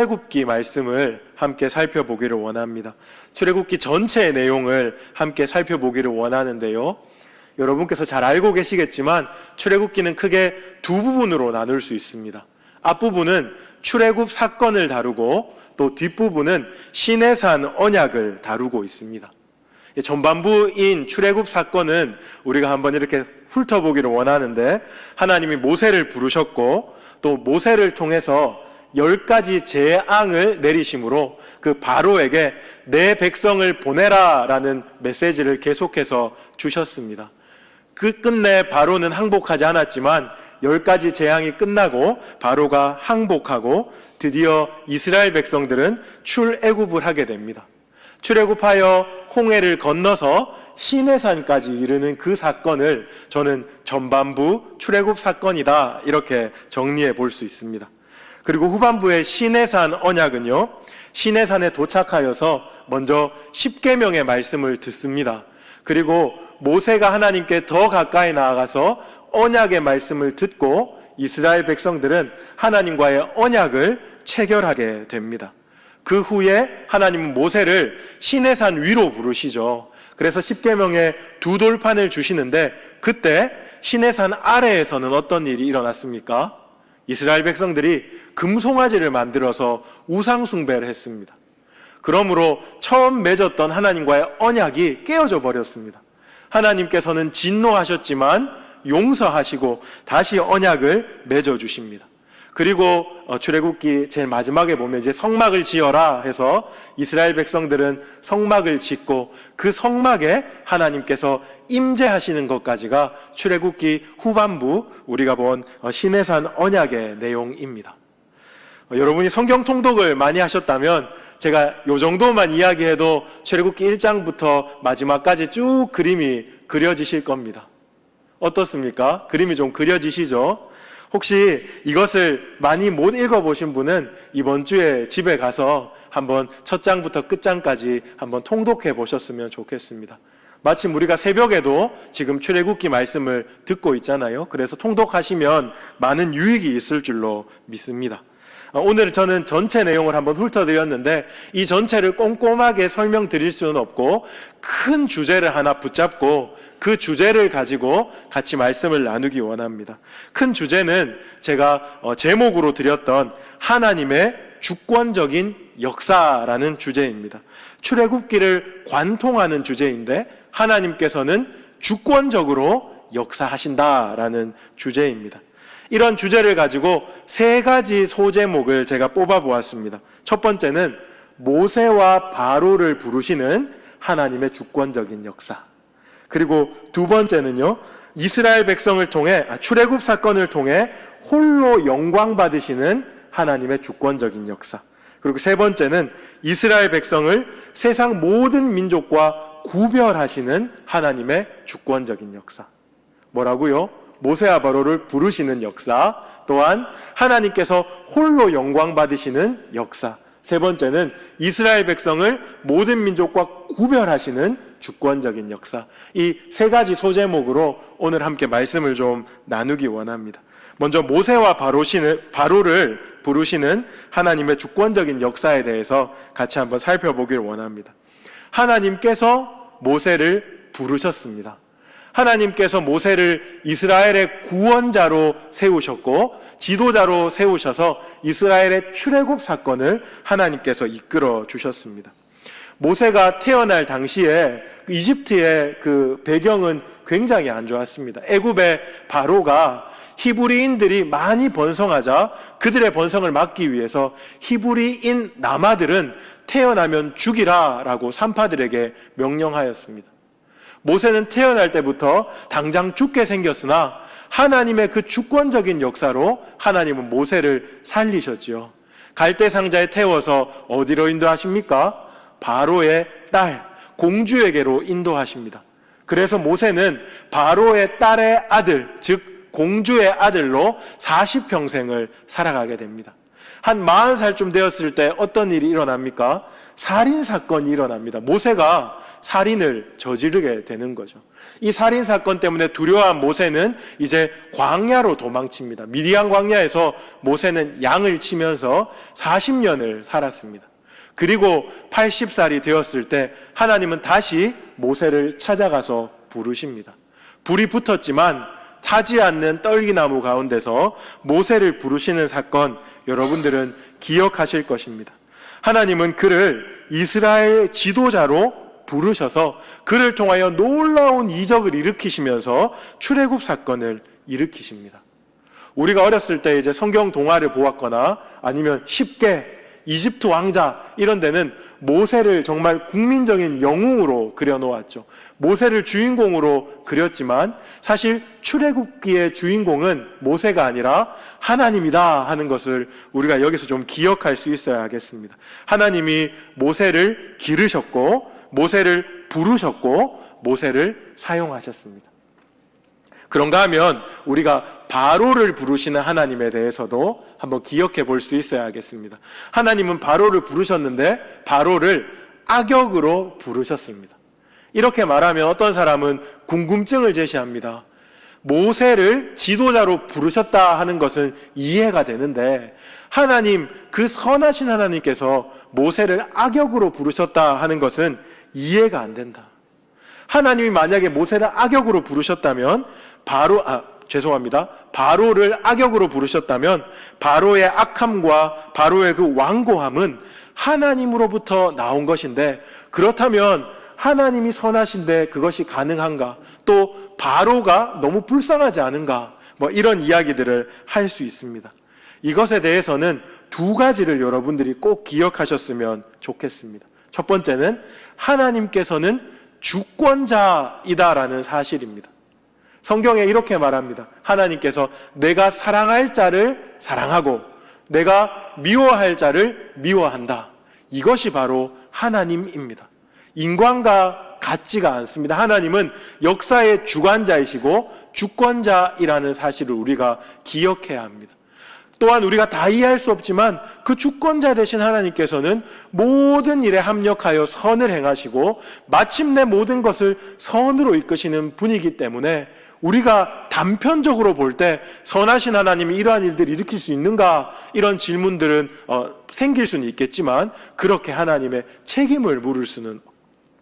출애굽기 말씀을 함께 살펴보기를 원합니다. 출애굽기 전체의 내용을 함께 살펴보기를 원하는데요. 여러분께서 잘 알고 계시겠지만 출애굽기는 크게 두 부분으로 나눌 수 있습니다. 앞부분은 출애굽 사건을 다루고 또 뒷부분은 시내산 언약을 다루고 있습니다. 전반부인 출애굽 사건은 우리가 한번 이렇게 훑어보기를 원하는데, 하나님이 모세를 부르셨고 또 모세를 통해서 10가지 재앙을 내리심으로 그 바로에게 내 백성을 보내라 라는 메시지를 계속해서 주셨습니다. 그 끝내 바로는 항복하지 않았지만 10가지 재앙이 끝나고 바로가 항복하고 드디어 이스라엘 백성들은 출애굽을 하게 됩니다. 출애굽하여 홍해를 건너서 시내산까지 이르는 그 사건을 저는 전반부 출애굽 사건이다 이렇게 정리해 볼 수 있습니다. 그리고 후반부의 시내산 언약은요, 시내산에 도착하여서 먼저 10계명의 말씀을 듣습니다. 그리고 모세가 하나님께 더 가까이 나아가서 언약의 말씀을 듣고 이스라엘 백성들은 하나님과의 언약을 체결하게 됩니다. 그 후에 하나님은 모세를 시내산 위로 부르시죠. 그래서 10계명의 두 돌판을 주시는데, 그때 시내산 아래에서는 어떤 일이 일어났습니까? 이스라엘 백성들이 금송아지를 만들어서 우상 숭배를 했습니다. 그러므로 처음 맺었던 하나님과의 언약이 깨어져 버렸습니다. 하나님께서는 진노하셨지만 용서하시고 다시 언약을 맺어주십니다. 그리고 출애굽기 제일 마지막에 보면 이제 성막을 지어라 해서 이스라엘 백성들은 성막을 짓고 그 성막에 하나님께서 임재하시는 것까지가 출애굽기 후반부 우리가 본 시내산 언약의 내용입니다. 여러분이 성경 통독을 많이 하셨다면 제가 요 정도만 이야기해도 출애굽기 1장부터 마지막까지 쭉 그림이 그려지실 겁니다. 어떻습니까? 그림이 좀 그려지시죠? 혹시 이것을 많이 못 읽어보신 분은 이번 주에 집에 가서 한번 첫 장부터 끝장까지 한번 통독해 보셨으면 좋겠습니다. 마침 우리가 새벽에도 지금 출애굽기 말씀을 듣고 있잖아요. 그래서 통독하시면 많은 유익이 있을 줄로 믿습니다. 오늘 저는 전체 내용을 한번 훑어드렸는데 이 전체를 꼼꼼하게 설명드릴 수는 없고 큰 주제를 하나 붙잡고 그 주제를 가지고 같이 말씀을 나누기 원합니다. 큰 주제는 제가 제목으로 드렸던 하나님의 주권적인 역사라는 주제입니다. 출애굽기를 관통하는 주제인데 하나님께서는 주권적으로 역사하신다라는 주제입니다. 이런 주제를 가지고 세 가지 소제목을 제가 뽑아보았습니다. 첫 번째는 모세와 바로를 부르시는 하나님의 주권적인 역사. 그리고 두 번째는요, 이스라엘 백성을 통해 출애굽 사건을 통해 홀로 영광 받으시는 하나님의 주권적인 역사. 그리고 세 번째는 이스라엘 백성을 세상 모든 민족과 구별하시는 하나님의 주권적인 역사. 뭐라고요? 모세와 바로를 부르시는 역사, 또한 하나님께서 홀로 영광 받으시는 역사. 세 번째는 이스라엘 백성을 모든 민족과 구별하시는 주권적인 역사. 이 세 가지 소제목으로 오늘 함께 말씀을 좀 나누기 원합니다. 먼저 모세와 바로를 부르시는 하나님의 주권적인 역사에 대해서 같이 한번 살펴보기를 원합니다. 하나님께서 모세를 부르셨습니다. 하나님께서 모세를 이스라엘의 구원자로 세우셨고 지도자로 세우셔서 이스라엘의 출애굽 사건을 하나님께서 이끌어 주셨습니다. 모세가 태어날 당시에 이집트의 그 배경은 굉장히 안 좋았습니다. 애굽의 바로가 히브리인들이 많이 번성하자 그들의 번성을 막기 위해서 히브리인 남아들은 태어나면 죽이라 라고 산파들에게 명령하였습니다. 모세는 태어날 때부터 당장 죽게 생겼으나 하나님의 그 주권적인 역사로 하나님은 모세를 살리셨지요. 갈대 상자에 태워서 어디로 인도하십니까? 바로의 딸, 공주에게로 인도하십니다. 그래서 모세는 바로의 딸의 아들, 즉 공주의 아들로 40평생을 살아가게 됩니다. 한 40살쯤 되었을 때 어떤 일이 일어납니까? 살인사건이 일어납니다. 모세가 살인을 저지르게 되는 거죠. 이 살인 사건 때문에 두려워한 모세는 이제 광야로 도망칩니다. 미디안 광야에서 모세는 양을 치면서 40년을 살았습니다. 그리고 80살이 되었을 때 하나님은 다시 모세를 찾아가서 부르십니다. 불이 붙었지만 타지 않는 떨기나무 가운데서 모세를 부르시는 사건, 여러분들은 기억하실 것입니다. 하나님은 그를 이스라엘 지도자로 부르셔서 그를 통하여 놀라운 이적을 일으키시면서 출애굽 사건을 일으키십니다. 우리가 어렸을 때 이제 성경 동화를 보았거나 아니면 쉽게 이집트 왕자 이런 데는 모세를 정말 국민적인 영웅으로 그려놓았죠. 모세를 주인공으로 그렸지만 사실 출애굽기의 주인공은 모세가 아니라 하나님이다 하는 것을 우리가 여기서 좀 기억할 수 있어야 하겠습니다. 하나님이 모세를 기르셨고 모세를 부르셨고 모세를 사용하셨습니다. 그런가 하면 우리가 바로를 부르시는 하나님에 대해서도 한번 기억해 볼 수 있어야 하겠습니다. 하나님은 바로를 부르셨는데 바로를 악역으로 부르셨습니다. 이렇게 말하면 어떤 사람은 궁금증을 제시합니다. 모세를 지도자로 부르셨다 하는 것은 이해가 되는데 하나님, 그 선하신 하나님께서 모세를 악역으로 부르셨다 하는 것은 이해가 안 된다. 하나님이 만약에 모세를 악역으로 부르셨다면 바로를 악역으로 부르셨다면 바로의 악함과 바로의 그 완고함은 하나님으로부터 나온 것인데, 그렇다면 하나님이 선하신데 그것이 가능한가? 또 바로가 너무 불쌍하지 않은가? 이런 이야기들을 할 수 있습니다. 이것에 대해서는 두 가지를 여러분들이 꼭 기억하셨으면 좋겠습니다. 첫 번째는 하나님께서는 주권자이다라는 사실입니다. 성경에 이렇게 말합니다. 하나님께서 내가 사랑할 자를 사랑하고 내가 미워할 자를 미워한다. 이것이 바로 하나님입니다. 인간과 같지가 않습니다. 하나님은 역사의 주관자이시고 주권자이라는 사실을 우리가 기억해야 합니다. 또한 우리가 다 이해할 수 없지만 그 주권자 되신 하나님께서는 모든 일에 합력하여 선을 행하시고 마침내 모든 것을 선으로 이끄시는 분이기 때문에 우리가 단편적으로 볼 때 선하신 하나님이 이러한 일들을 일으킬 수 있는가? 이런 질문들은 생길 수는 있겠지만 그렇게 하나님의 책임을 물을 수는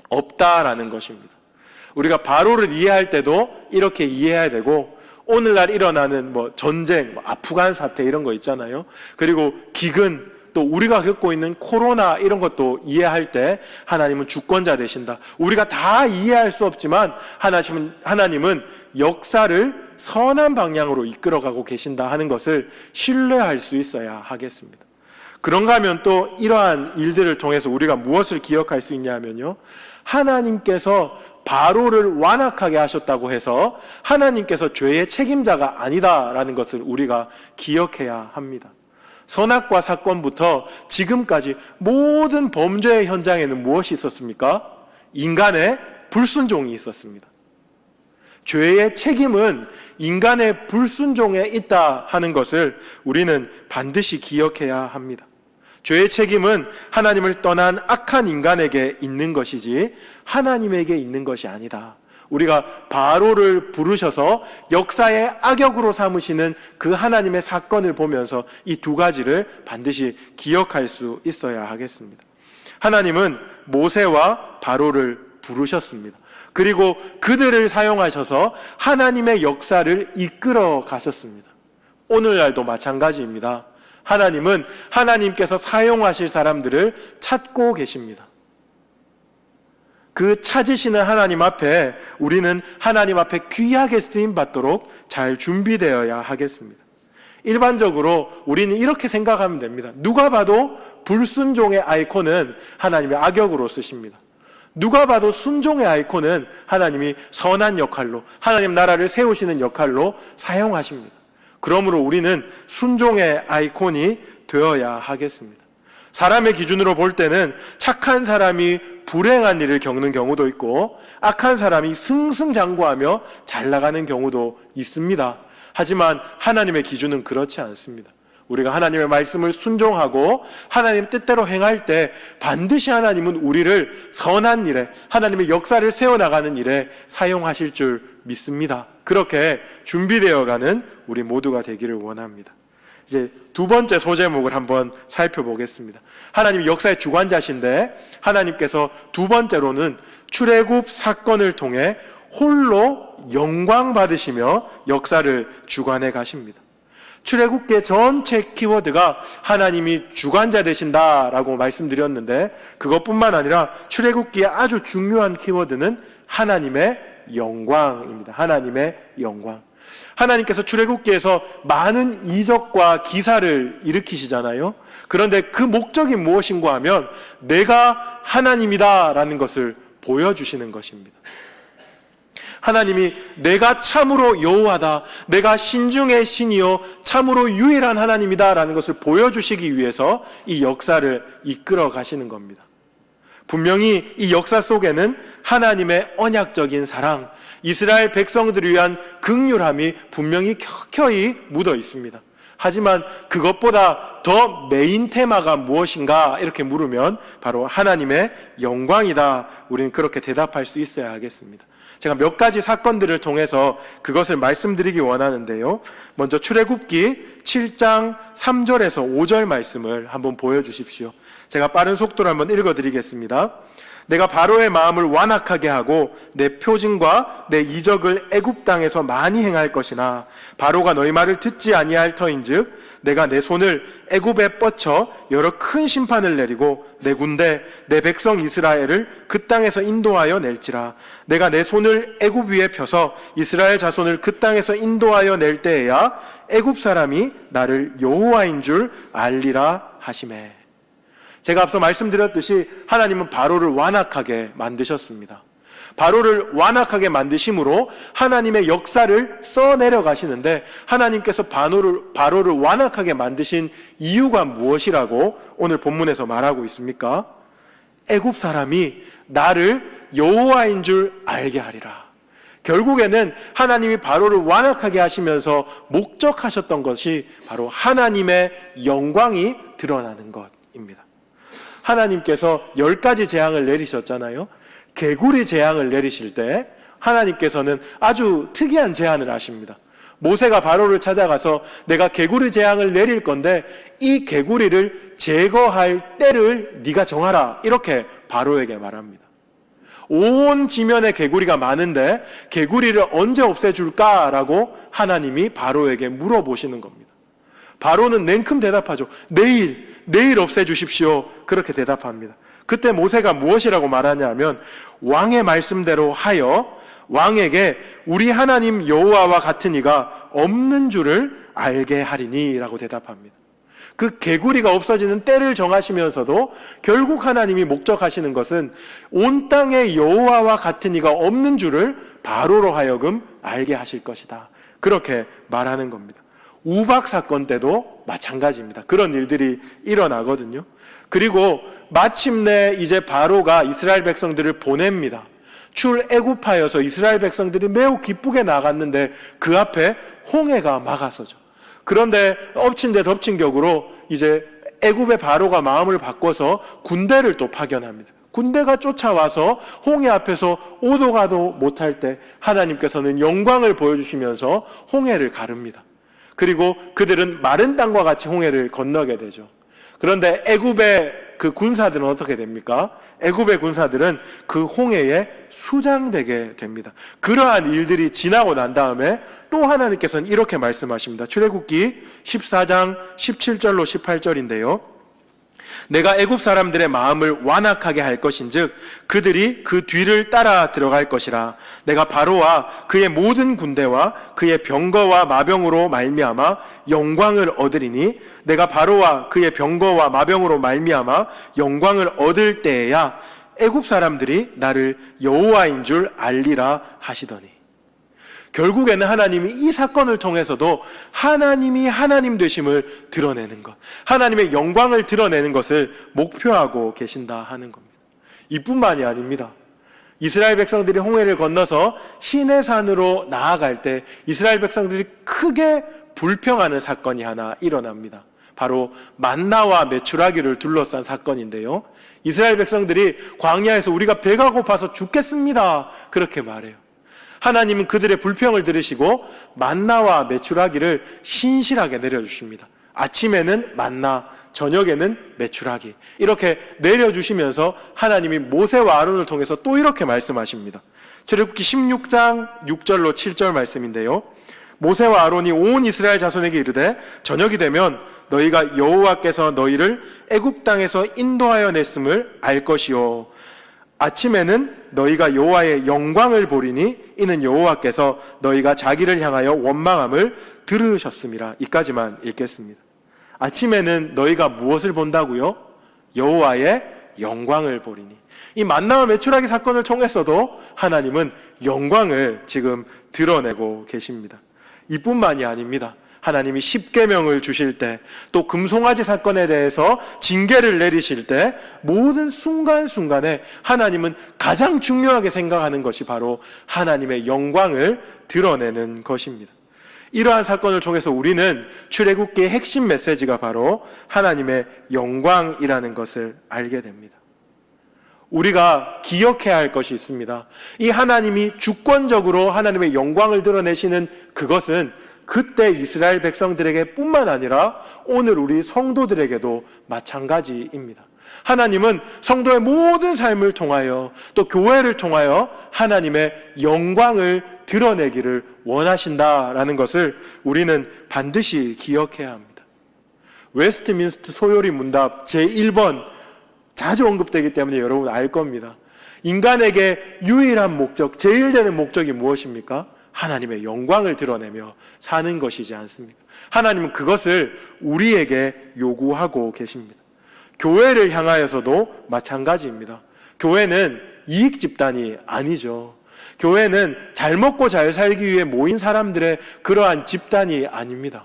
없다라는 것입니다. 우리가 바로를 이해할 때도 이렇게 이해해야 되고, 오늘날 일어나는 전쟁, 아프간 사태 이런 거 있잖아요. 그리고 기근, 또 우리가 겪고 있는 코로나 이런 것도 이해할 때 하나님은 주권자 되신다. 우리가 다 이해할 수 없지만 하나님은 역사를 선한 방향으로 이끌어가고 계신다 하는 것을 신뢰할 수 있어야 하겠습니다. 그런가 하면 또 이러한 일들을 통해서 우리가 무엇을 기억할 수 있냐 하면요, 하나님께서 바로를 완악하게 하셨다고 해서 하나님께서 죄의 책임자가 아니다라는 것을 우리가 기억해야 합니다. 선악과 사건부터 지금까지 모든 범죄의 현장에는 무엇이 있었습니까? 인간의 불순종이 있었습니다. 죄의 책임은 인간의 불순종에 있다 하는 것을 우리는 반드시 기억해야 합니다. 죄의 책임은 하나님을 떠난 악한 인간에게 있는 것이지 하나님에게 있는 것이 아니다. 우리가 바로를 부르셔서 역사의 악역으로 삼으시는 그 하나님의 사건을 보면서 이 두 가지를 반드시 기억할 수 있어야 하겠습니다. 하나님은 모세와 바로를 부르셨습니다. 그리고 그들을 사용하셔서 하나님의 역사를 이끌어 가셨습니다. 오늘날도 마찬가지입니다. 하나님은 하나님께서 사용하실 사람들을 찾고 계십니다. 그 찾으시는 하나님 앞에 우리는 하나님 앞에 귀하게 쓰임받도록 잘 준비되어야 하겠습니다. 일반적으로 우리는 이렇게 생각하면 됩니다. 누가 봐도 불순종의 아이콘은 하나님의 악역으로 쓰십니다. 누가 봐도 순종의 아이콘은 하나님이 선한 역할로, 하나님 나라를 세우시는 역할로 사용하십니다. 그러므로 우리는 순종의 아이콘이 되어야 하겠습니다. 사람의 기준으로 볼 때는 착한 사람이 불행한 일을 겪는 경우도 있고 악한 사람이 승승장구하며 잘 나가는 경우도 있습니다. 하지만 하나님의 기준은 그렇지 않습니다. 우리가 하나님의 말씀을 순종하고 하나님 뜻대로 행할 때 반드시 하나님은 우리를 선한 일에, 하나님의 역사를 세워나가는 일에 사용하실 줄 믿습니다. 그렇게 준비되어가는 우리 모두가 되기를 원합니다. 이제 두 번째 소제목을 한번 살펴보겠습니다. 하나님이 역사의 주관자신데 하나님께서 두 번째로는 출애굽 사건을 통해 홀로 영광 받으시며 역사를 주관해 가십니다. 출애굽기 전체 키워드가 하나님이 주관자 되신다라고 말씀드렸는데 그것뿐만 아니라 출애굽기의 아주 중요한 키워드는 하나님의 영광입니다. 하나님의 영광. 하나님께서 출애굽기에서 많은 이적과 기사를 일으키시잖아요. 그런데 그 목적이 무엇인가 하면 내가 하나님이다라는 것을 보여주시는 것입니다. 하나님이 내가 참으로 여호와다, 내가 신중의 신이요 참으로 유일한 하나님이다라는 것을 보여주시기 위해서 이 역사를 이끌어 가시는 겁니다. 분명히 이 역사 속에는 하나님의 언약적인 사랑, 이스라엘 백성들을 위한 긍휼함이 분명히 켜켜이 묻어 있습니다. 하지만 그것보다 더 메인 테마가 무엇인가 이렇게 물으면 바로 하나님의 영광이다. 우리는 그렇게 대답할 수 있어야 하겠습니다. 제가 몇 가지 사건들을 통해서 그것을 말씀드리기 원하는데요. 먼저 출애굽기 7장 3절에서 5절 말씀을 한번 보여주십시오. 제가 빠른 속도로 한번 읽어드리겠습니다. 내가 바로의 마음을 완악하게 하고 내 표징과 내 이적을 애굽 땅에서 많이 행할 것이나 바로가 너희 말을 듣지 아니할 터인즉 내가 내 손을 애굽에 뻗쳐 여러 큰 심판을 내리고 내 군대 내 백성 이스라엘을 그 땅에서 인도하여 낼지라. 내가 내 손을 애굽 위에 펴서 이스라엘 자손을 그 땅에서 인도하여 낼 때에야 애굽 사람이 나를 여호와인 줄 알리라 하시매. 제가 앞서 말씀드렸듯이 하나님은 바로를 완악하게 만드셨습니다. 바로를 완악하게 만드심으로 하나님의 역사를 써내려 가시는데 하나님께서 바로를 완악하게 만드신 이유가 무엇이라고 오늘 본문에서 말하고 있습니까? 애굽 사람이 나를 여호와인 줄 알게 하리라. 결국에는 하나님이 바로를 완악하게 하시면서 목적하셨던 것이 바로 하나님의 영광이 드러나는 것입니다. 하나님께서 10가지 재앙을 내리셨잖아요. 개구리 재앙을 내리실 때 하나님께서는 아주 특이한 제안을 하십니다. 모세가 바로를 찾아가서 내가 개구리 재앙을 내릴 건데 이 개구리를 제거할 때를 네가 정하라. 이렇게 바로에게 말합니다. 온 지면에 개구리가 많은데 개구리를 언제 없애줄까라고 하나님이 바로에게 물어보시는 겁니다. 바로는 냉큼 대답하죠. 내일 없애주십시오. 그렇게 대답합니다. 그때 모세가 무엇이라고 말하냐면 왕의 말씀대로 하여 왕에게 우리 하나님 여호와와 같은 이가 없는 줄을 알게 하리니 라고 대답합니다. 그 개구리가 없어지는 때를 정하시면서도 결국 하나님이 목적하시는 것은 온 땅에 여호와와 같은 이가 없는 줄을 바로로 하여금 알게 하실 것이다. 그렇게 말하는 겁니다. 우박 사건 때도 마찬가지입니다. 그런 일들이 일어나거든요. 그리고 마침내 이제 바로가 이스라엘 백성들을 보냅니다. 출애굽하여서 이스라엘 백성들이 매우 기쁘게 나갔는데 그 앞에 홍해가 막아서죠. 그런데 엎친 데 덮친 격으로 이제 애굽의 바로가 마음을 바꿔서 군대를 또 파견합니다. 군대가 쫓아와서 홍해 앞에서 오도 가도 못할 때 하나님께서는 영광을 보여주시면서 홍해를 가릅니다. 그리고 그들은 마른 땅과 같이 홍해를 건너게 되죠. 그런데 애굽의 그 군사들은 어떻게 됩니까? 애굽의 군사들은 그 홍해에 수장되게 됩니다. 그러한 일들이 지나고 난 다음에 또 하나님께서는 이렇게 말씀하십니다. 출애굽기 14장 17절로 18절인데요. 내가 애굽 사람들의 마음을 완악하게 할 것인즉 그들이 그 뒤를 따라 들어갈 것이라. 내가 바로와 그의 모든 군대와 그의 병거와 마병으로 말미암아 영광을 얻으리니 내가 바로와 그의 병거와 마병으로 말미암아 영광을 얻을 때에야 애굽 사람들이 나를 여호와인 줄 알리라 하시더니. 결국에는 하나님이 이 사건을 통해서도 하나님이 하나님 되심을 드러내는 것, 하나님의 영광을 드러내는 것을 목표하고 계신다 하는 겁니다. 이뿐만이 아닙니다. 이스라엘 백성들이 홍해를 건너서 시내산으로 나아갈 때 이스라엘 백성들이 크게 불평하는 사건이 하나 일어납니다. 바로 만나와 메추라기를 둘러싼 사건인데요. 이스라엘 백성들이 광야에서 우리가 배가 고파서 죽겠습니다, 그렇게 말해요. 하나님은 그들의 불평을 들으시고 만나와 메추라기를 신실하게 내려주십니다. 아침에는 만나, 저녁에는 메추라기, 이렇게 내려주시면서 하나님이 모세와 아론을 통해서 또 이렇게 말씀하십니다. 출애굽기 16장 6절로 7절 말씀인데요. 모세와 아론이 온 이스라엘 자손에게 이르되 저녁이 되면 너희가 여호와께서 너희를 애굽 땅에서 인도하여 냈음을 알 것이요, 아침에는 너희가 여호와의 영광을 보리니 이는 여호와께서 너희가 자기를 향하여 원망함을 들으셨음이라. 이까지만 읽겠습니다. 아침에는 너희가 무엇을 본다고요? 여호와의 영광을 보리니. 이 만나와 메추라기 사건을 통해서도 하나님은 영광을 지금 드러내고 계십니다. 이뿐만이 아닙니다. 하나님이 십계명을 주실 때, 또 금송아지 사건에 대해서 징계를 내리실 때 모든 순간순간에 하나님은 가장 중요하게 생각하는 것이 바로 하나님의 영광을 드러내는 것입니다. 이러한 사건을 통해서 우리는 출애굽기의 핵심 메시지가 바로 하나님의 영광이라는 것을 알게 됩니다. 우리가 기억해야 할 것이 있습니다. 이 하나님이 주권적으로 하나님의 영광을 드러내시는 그것은 그때 이스라엘 백성들에게 뿐만 아니라 오늘 우리 성도들에게도 마찬가지입니다. 하나님은 성도의 모든 삶을 통하여 또 교회를 통하여 하나님의 영광을 드러내기를 원하신다라는 것을 우리는 반드시 기억해야 합니다. 웨스트민스터 소요리 문답 제1번 자주 언급되기 때문에 여러분 알 겁니다. 인간에게 유일한 목적, 제일 되는 목적이 무엇입니까? 하나님의 영광을 드러내며 사는 것이지 않습니까? 하나님은 그것을 우리에게 요구하고 계십니다. 교회를 향하여서도 마찬가지입니다. 교회는 이익 집단이 아니죠. 교회는 잘 먹고 잘 살기 위해 모인 사람들의 그러한 집단이 아닙니다.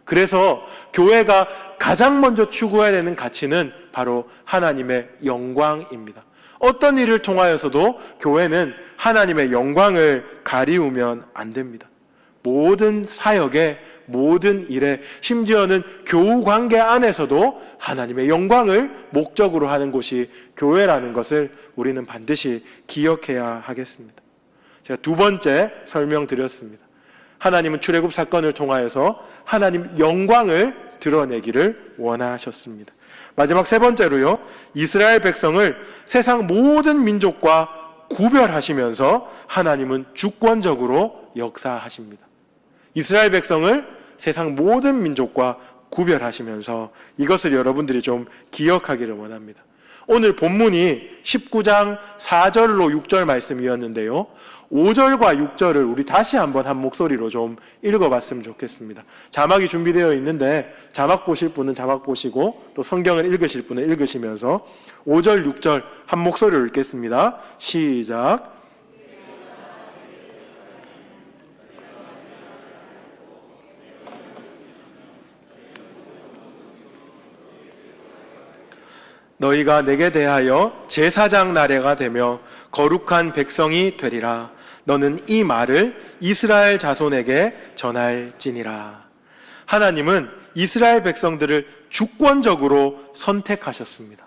그래서 교회가 가장 먼저 추구해야 되는 가치는 바로 하나님의 영광입니다. 어떤 일을 통하여서도 교회는 하나님의 영광을 가리우면 안 됩니다. 모든 사역에, 모든 일에, 심지어는 교우 관계 안에서도 하나님의 영광을 목적으로 하는 곳이 교회라는 것을 우리는 반드시 기억해야 하겠습니다. 제가 두 번째 설명드렸습니다. 하나님은 출애굽 사건을 통하여서 하나님 영광을 드러내기를 원하셨습니다. 마지막 세 번째로요, 이스라엘 백성을 세상 모든 민족과 구별하시면서 하나님은 주권적으로 역사하십니다. 이스라엘 백성을 세상 모든 민족과 구별하시면서 이것을 여러분들이 좀 기억하기를 원합니다. 오늘 본문이 19장 4절로 6절 말씀이었는데요, 5절과 6절을 우리 다시 한번 한 목소리로 좀 읽어봤으면 좋겠습니다. 자막이 준비되어 있는데 자막 보실 분은 자막 보시고 또 성경을 읽으실 분은 읽으시면서 5절, 6절 한 목소리로 읽겠습니다. 시작. 너희가 내게 대하여 제사장 나라가 되며 거룩한 백성이 되리라. 너는 이 말을 이스라엘 자손에게 전할지니라. 하나님은 이스라엘 백성들을 주권적으로 선택하셨습니다.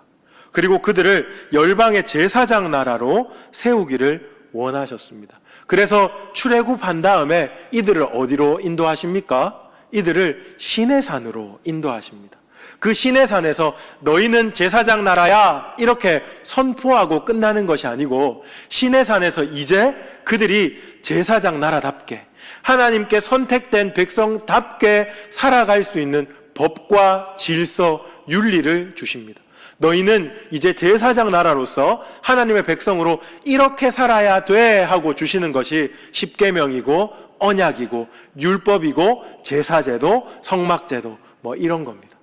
그리고 그들을 열방의 제사장 나라로 세우기를 원하셨습니다. 그래서 출애굽한 다음에 이들을 어디로 인도하십니까? 이들을 시내산으로 인도하십니다. 그 시내산에서 너희는 제사장 나라야 이렇게 선포하고 끝나는 것이 아니고, 시내산에서 이제 그들이 제사장 나라답게 하나님께 선택된 백성답게 살아갈 수 있는 법과 질서, 윤리를 주십니다. 너희는 이제 제사장 나라로서 하나님의 백성으로 이렇게 살아야 돼 하고 주시는 것이 십계명이고 언약이고 율법이고 제사제도, 성막제도 뭐 이런 겁니다.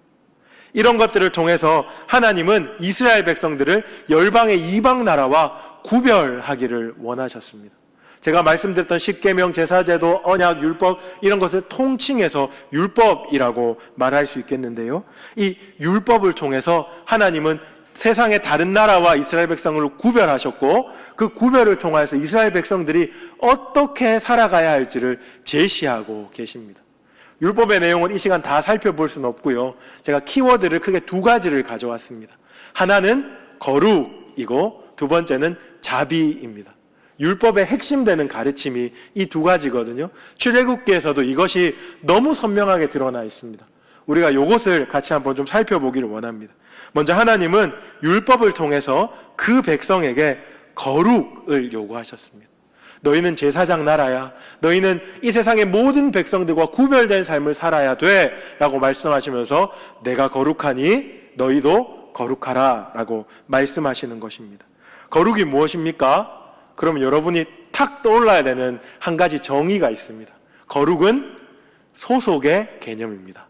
이런 것들을 통해서 하나님은 이스라엘 백성들을 열방의 이방 나라와 구별하기를 원하셨습니다. 제가 말씀드렸던 십계명, 제사제도, 언약, 율법 이런 것을 통칭해서 율법이라고 말할 수 있겠는데요, 이 율법을 통해서 하나님은 세상의 다른 나라와 이스라엘 백성을 구별하셨고, 그 구별을 통해서 이스라엘 백성들이 어떻게 살아가야 할지를 제시하고 계십니다. 율법의 내용을 이 시간 다 살펴볼 수는 없고요. 제가 키워드를 크게 두 가지를 가져왔습니다. 하나는 거룩이고 두 번째는 자비입니다. 율법의 핵심되는 가르침이 이 두 가지거든요. 출애굽기에서도 이것이 너무 선명하게 드러나 있습니다. 우리가 이것을 같이 한번 좀 살펴보기를 원합니다. 먼저 하나님은 율법을 통해서 그 백성에게 거룩을 요구하셨습니다. 너희는 제사장 나라야. 너희는 이 세상의 모든 백성들과 구별된 삶을 살아야 돼 라고 말씀하시면서 내가 거룩하니 너희도 거룩하라 라고 말씀하시는 것입니다. 거룩이 무엇입니까? 그러면 여러분이 탁 떠올라야 되는 한 가지 정의가 있습니다. 거룩은 소속의 개념입니다.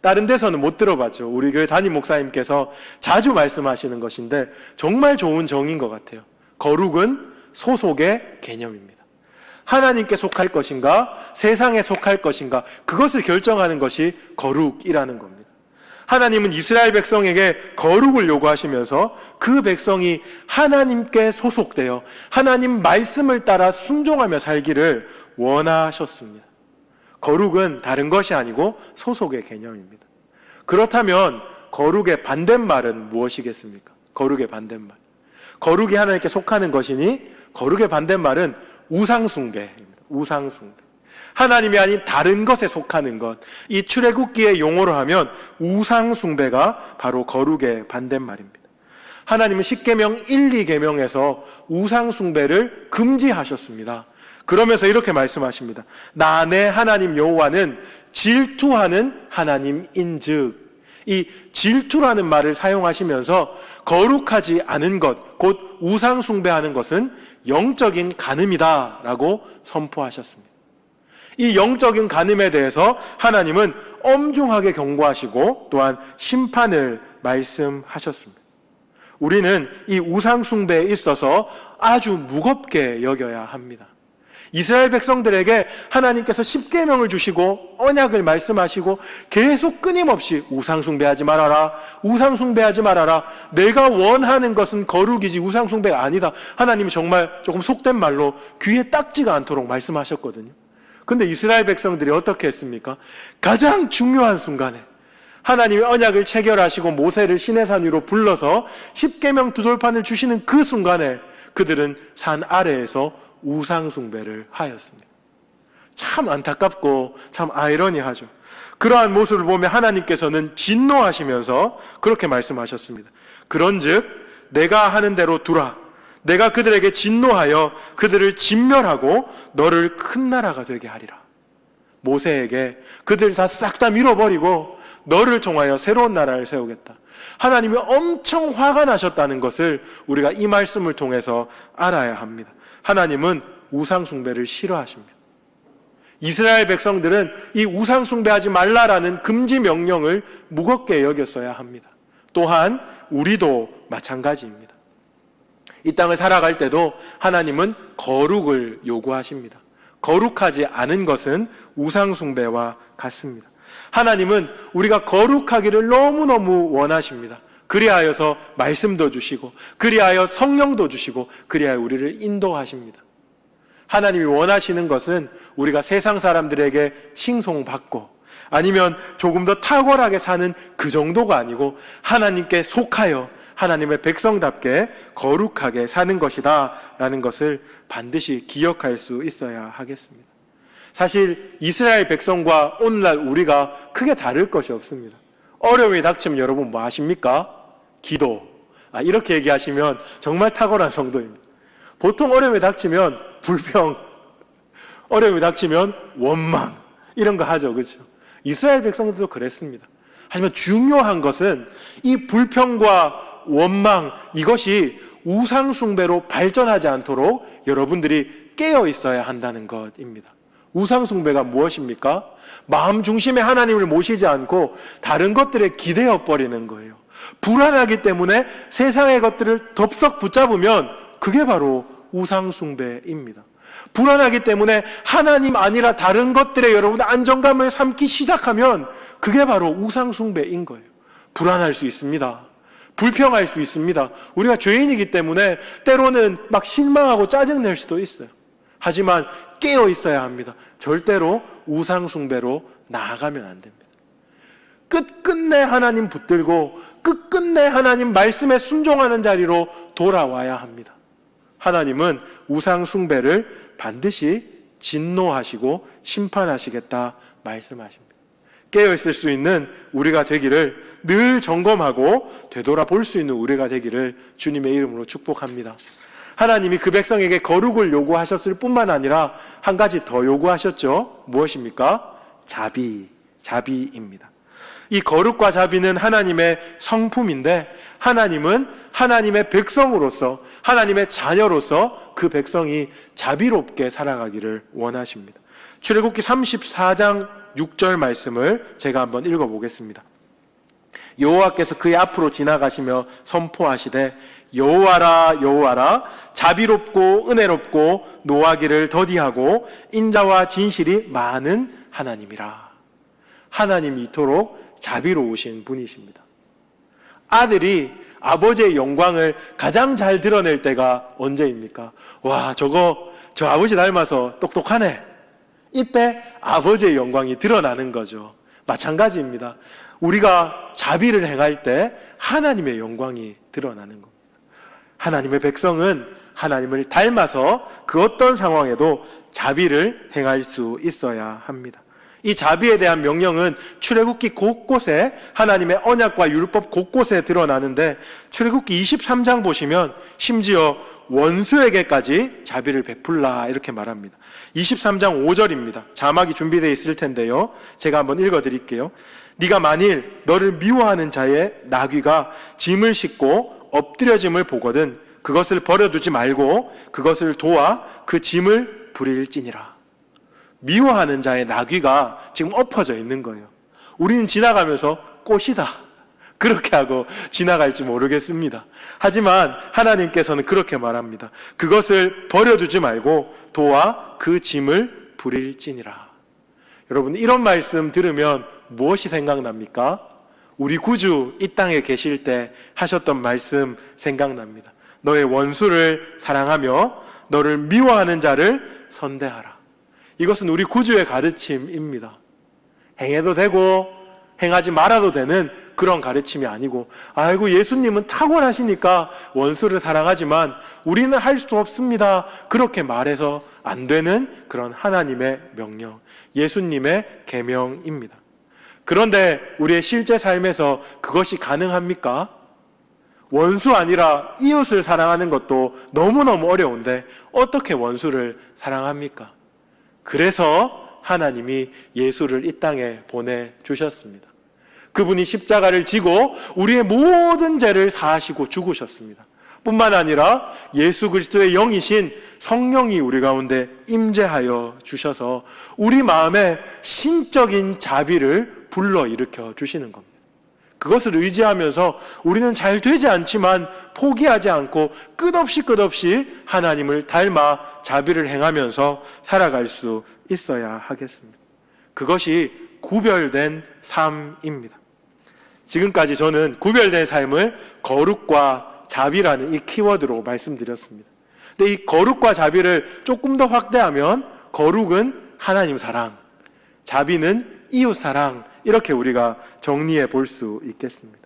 다른 데서는 못 들어봤죠. 우리 교회 담임 목사님께서 자주 말씀하시는 것인데 정말 좋은 정의인 것 같아요. 거룩은 소속의 개념입니다. 하나님께 속할 것인가, 세상에 속할 것인가, 그것을 결정하는 것이 거룩이라는 겁니다. 하나님은 이스라엘 백성에게 거룩을 요구하시면서 그 백성이 하나님께 소속되어 하나님 말씀을 따라 순종하며 살기를 원하셨습니다. 거룩은 다른 것이 아니고 소속의 개념입니다. 그렇다면 거룩의 반대말은 무엇이겠습니까? 거룩의 반대말. 거룩이 하나님께 속하는 것이니 거룩의 반대말은 우상숭배입니다. 우상숭배. 하나님이 아닌 다른 것에 속하는 것. 이 출애굽기의 용어로 하면 우상숭배가 바로 거룩의 반대말입니다. 하나님은 십계명 1, 2계명에서 우상숭배를 금지하셨습니다. 그러면서 이렇게 말씀하십니다. 나 내 하나님 여호와는 질투하는 하나님인즉. 이 질투라는 말을 사용하시면서 거룩하지 않은 것, 곧 우상숭배하는 것은 영적인 간음이다 라고 선포하셨습니다. 이 영적인 간음에 대해서 하나님은 엄중하게 경고하시고 또한 심판을 말씀하셨습니다. 우리는 이 우상숭배에 있어서 아주 무겁게 여겨야 합니다. 이스라엘 백성들에게 하나님께서 십계명을 주시고 언약을 말씀하시고 계속 끊임없이 우상숭배하지 말아라, 우상숭배하지 말아라, 내가 원하는 것은 거룩이지 우상숭배가 아니다. 하나님이 정말 조금 속된 말로 귀에 딱지가 않도록 말씀하셨거든요. 근데 이스라엘 백성들이 어떻게 했습니까? 가장 중요한 순간에 하나님이 언약을 체결하시고 모세를 시내산 위로 불러서 십계명 두 돌판을 주시는 그 순간에 그들은 산 아래에서 우상숭배를 하였습니다. 참 안타깝고 참 아이러니하죠. 그러한 모습을 보면 하나님께서는 진노하시면서 그렇게 말씀하셨습니다. 그런즉 내가 하는 대로 두라. 내가 그들에게 진노하여 그들을 진멸하고 너를 큰 나라가 되게 하리라. 모세에게 그들 다 싹 다 밀어버리고 너를 통하여 새로운 나라를 세우겠다. 하나님이 엄청 화가 나셨다는 것을 우리가 이 말씀을 통해서 알아야 합니다. 하나님은 우상숭배를 싫어하십니다. 이스라엘 백성들은 이 우상숭배하지 말라라는 금지 명령을 무겁게 여겼어야 합니다. 또한 우리도 마찬가지입니다. 이 땅을 살아갈 때도 하나님은 거룩을 요구하십니다. 거룩하지 않은 것은 우상숭배와 같습니다. 하나님은 우리가 거룩하기를 너무너무 원하십니다. 그리하여서 말씀도 주시고 그리하여 성령도 주시고 그리하여 우리를 인도하십니다. 하나님이 원하시는 것은 우리가 세상 사람들에게 칭송받고 아니면 조금 더 탁월하게 사는 그 정도가 아니고 하나님께 속하여 하나님의 백성답게 거룩하게 사는 것이다 라는 것을 반드시 기억할 수 있어야 하겠습니다. 사실 이스라엘 백성과 오늘날 우리가 크게 다를 것이 없습니다. 어려움이 닥치면 여러분 뭐 하십니까? 기도. 이렇게 얘기하시면 정말 탁월한 성도입니다. 보통 어려움이 닥치면 불평, 어려움이 닥치면 원망 이런 거 하죠. 그렇죠? 이스라엘 백성들도 그랬습니다. 하지만 중요한 것은 이 불평과 원망 이것이 우상숭배로 발전하지 않도록 여러분들이 깨어 있어야 한다는 것입니다. 우상숭배가 무엇입니까? 마음 중심에 하나님을 모시지 않고 다른 것들에 기대어 버리는 거예요. 불안하기 때문에 세상의 것들을 덥석 붙잡으면 그게 바로 우상숭배입니다. 불안하기 때문에 하나님 아니라 다른 것들에 여러분의 안정감을 삼기 시작하면 그게 바로 우상숭배인 거예요. 불안할 수 있습니다. 불평할 수 있습니다. 우리가 죄인이기 때문에 때로는 막 실망하고 짜증낼 수도 있어요. 하지만 깨어 있어야 합니다. 절대로 우상숭배로 나아가면 안 됩니다. 끝끝내 하나님 붙들고 끝끝내 하나님 말씀에 순종하는 자리로 돌아와야 합니다. 하나님은 우상숭배를 반드시 진노하시고 심판하시겠다 말씀하십니다. 깨어있을 수 있는 우리가 되기를, 늘 점검하고 되돌아볼 수 있는 우리가 되기를 주님의 이름으로 축복합니다. 하나님이 그 백성에게 거룩을 요구하셨을 뿐만 아니라 한 가지 더 요구하셨죠. 무엇입니까? 자비입니다. 이 거룩과 자비는 하나님의 성품인데, 하나님은 하나님의 백성으로서, 하나님의 자녀로서 그 백성이 자비롭게 살아가기를 원하십니다. 출애굽기 34장 6절 말씀을 제가 한번 읽어보겠습니다. 여호와께서 그의 앞으로 지나가시며 선포하시되 여호와라 여호와라 자비롭고 은혜롭고 노하기를 더디하고 인자와 진실이 많은 하나님이라. 하나님이 이토록 자비로우신 분이십니다. 아들이 아버지의 영광을 가장 잘 드러낼 때가 언제입니까? 와, 저 아버지 닮아서 똑똑하네. 이때 아버지의 영광이 드러나는 거죠. 마찬가지입니다. 우리가 자비를 행할 때 하나님의 영광이 드러나는 겁니다. 하나님의 백성은 하나님을 닮아서 그 어떤 상황에도 자비를 행할 수 있어야 합니다. 이 자비에 대한 명령은 출애굽기 곳곳에, 하나님의 언약과 율법 곳곳에 드러나는데, 출애굽기 23장 보시면 심지어 원수에게까지 자비를 베풀라 이렇게 말합니다. 23장 5절입니다. 자막이 준비되어 있을 텐데요, 제가 한번 읽어드릴게요. 네가 만일 너를 미워하는 자의 나귀가 짐을 싣고 엎드려짐을 보거든 그것을 버려두지 말고 그것을 도와 그 짐을 부릴지니라. 미워하는 자의 나귀가 지금 엎어져 있는 거예요. 우리는 지나가면서 꽃이다 그렇게 하고 지나갈지 모르겠습니다. 하지만 하나님께서는 그렇게 말합니다. 그것을 버려두지 말고 도와 그 짐을 부릴지니라. 여러분, 이런 말씀 들으면 무엇이 생각납니까? 우리 구주 이 땅에 계실 때 하셨던 말씀 생각납니다. 너의 원수를 사랑하며 너를 미워하는 자를 선대하라. 이것은 우리 구주의 가르침입니다. 행해도 되고 행하지 말아도 되는 그런 가르침이 아니고, 아이고 예수님은 탁월하시니까 원수를 사랑하지만 우리는 할 수 없습니다, 그렇게 말해서 안 되는 그런 하나님의 명령, 예수님의 계명입니다. 그런데 우리의 실제 삶에서 그것이 가능합니까? 원수 아니라 이웃을 사랑하는 것도 너무너무 어려운데 어떻게 원수를 사랑합니까? 그래서 하나님이 예수를 이 땅에 보내주셨습니다. 그분이 십자가를 지고 우리의 모든 죄를 사하시고 죽으셨습니다. 뿐만 아니라 예수 그리스도의 영이신 성령이 우리 가운데 임재하여 주셔서 우리 마음에 신적인 자비를 불러일으켜 주시는 겁니다. 그것을 의지하면서 우리는 잘 되지 않지만 포기하지 않고 끝없이 하나님을 닮아 자비를 행하면서 살아갈 수 있어야 하겠습니다. 그것이 구별된 삶입니다. 지금까지 저는 구별된 삶을 거룩과 자비라는 이 키워드로 말씀드렸습니다. 근데 이 거룩과 자비를 조금 더 확대하면 거룩은 하나님 사랑, 자비는 이웃 사랑, 이렇게 우리가 정리해 볼 수 있겠습니다.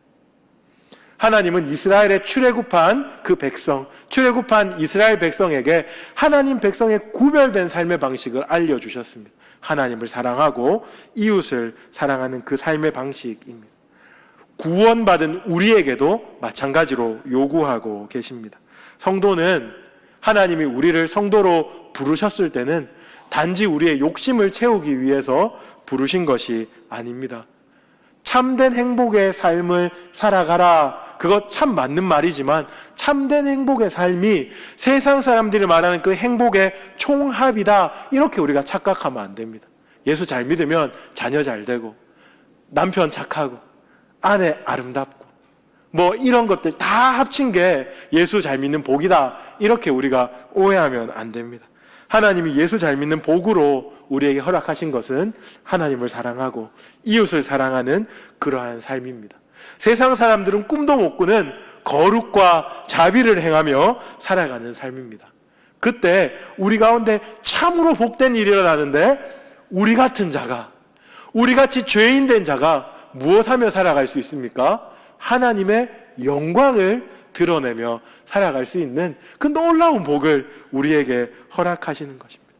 하나님은 이스라엘의 출애굽한 그 백성, 출애굽한 이스라엘 백성에게 하나님 백성의 구별된 삶의 방식을 알려주셨습니다. 하나님을 사랑하고 이웃을 사랑하는 그 삶의 방식입니다. 구원받은 우리에게도 마찬가지로 요구하고 계십니다. 성도는 하나님이 우리를 성도로 부르셨을 때는 단지 우리의 욕심을 채우기 위해서 부르신 것이 아닙니다. 참된 행복의 삶을 살아가라, 그것 참 맞는 말이지만 참된 행복의 삶이 세상 사람들이 말하는 그 행복의 총합이다, 이렇게 우리가 착각하면 안 됩니다. 예수 잘 믿으면 자녀 잘 되고 남편 착하고 아내 아름답고 뭐 이런 것들 다 합친 게 예수 잘 믿는 복이다, 이렇게 우리가 오해하면 안 됩니다. 하나님이 예수 잘 믿는 복으로 우리에게 허락하신 것은 하나님을 사랑하고 이웃을 사랑하는 그러한 삶입니다. 세상 사람들은 꿈도 못 꾸는 거룩과 자비를 행하며 살아가는 삶입니다. 그때 우리 가운데 참으로 복된 일이 일어나는데 우리 같은 자가, 우리 같이 죄인 된 자가 무엇하며 살아갈 수 있습니까? 하나님의 영광을 드러내며 살아갈 수 있는 그 놀라운 복을 우리에게 허락하시는 것입니다.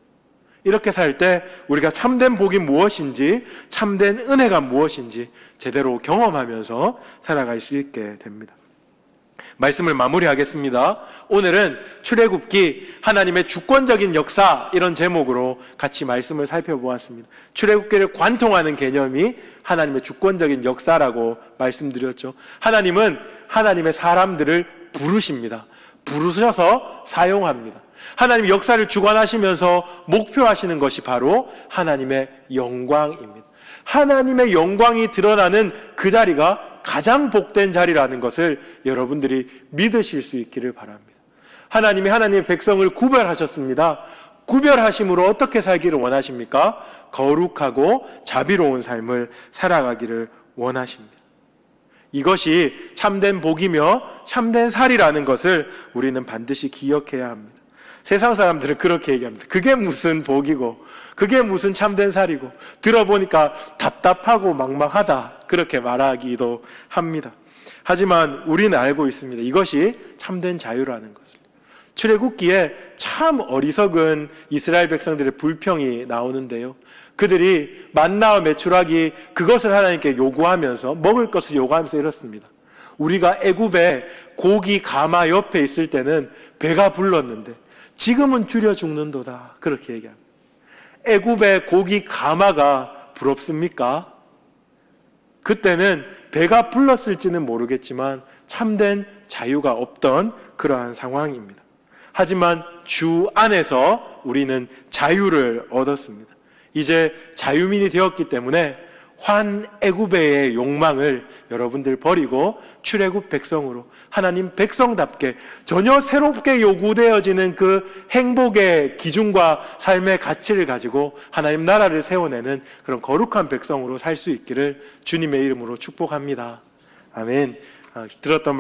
이렇게 살 때 우리가 참된 복이 무엇인지, 참된 은혜가 무엇인지 제대로 경험하면서 살아갈 수 있게 됩니다. 말씀을 마무리하겠습니다. 오늘은 출애굽기 하나님의 주권적인 역사, 이런 제목으로 같이 말씀을 살펴보았습니다. 출애굽기를 관통하는 개념이 하나님의 주권적인 역사라고 말씀드렸죠. 하나님은 하나님의 사람들을 부르십니다. 부르셔서 사용합니다. 하나님 역사를 주관하시면서 목표하시는 것이 바로 하나님의 영광입니다. 하나님의 영광이 드러나는 그 자리가 가장 복된 자리라는 것을 여러분들이 믿으실 수 있기를 바랍니다. 하나님이 하나님의 백성을 구별하셨습니다. 구별하심으로 어떻게 살기를 원하십니까? 거룩하고 자비로운 삶을 살아가기를 원하십니다. 이것이 참된 복이며 참된 살이라는 것을 우리는 반드시 기억해야 합니다. 세상 사람들은 그렇게 얘기합니다. 그게 무슨 복이고 그게 무슨 참된 살이고 들어보니까 답답하고 막막하다, 그렇게 말하기도 합니다. 하지만 우리는 알고 있습니다. 이것이 참된 자유라는 것을. 출애굽기에 참 어리석은 이스라엘 백성들의 불평이 나오는데요, 그들이 만나와 메추라기 그것을 하나님께 요구하면서, 먹을 것을 요구하면서 이렇습니다. 우리가 애굽에 고기 가마 옆에 있을 때는 배가 불렀는데 지금은 줄여 죽는도다, 그렇게 얘기합니다. 애굽의 고기 가마가 부럽습니까? 그때는 배가 불렀을지는 모르겠지만 참된 자유가 없던 그러한 상황입니다. 하지만 주 안에서 우리는 자유를 얻었습니다. 이제 자유민이 되었기 때문에 환애굽의 욕망을 여러분들 버리고 출애굽 백성으로 하나님 백성답게 전혀 새롭게 요구되어지는 그 행복의 기준과 삶의 가치를 가지고 하나님 나라를 세워내는 그런 거룩한 백성으로 살 수 있기를 주님의 이름으로 축복합니다. 아멘. 들었던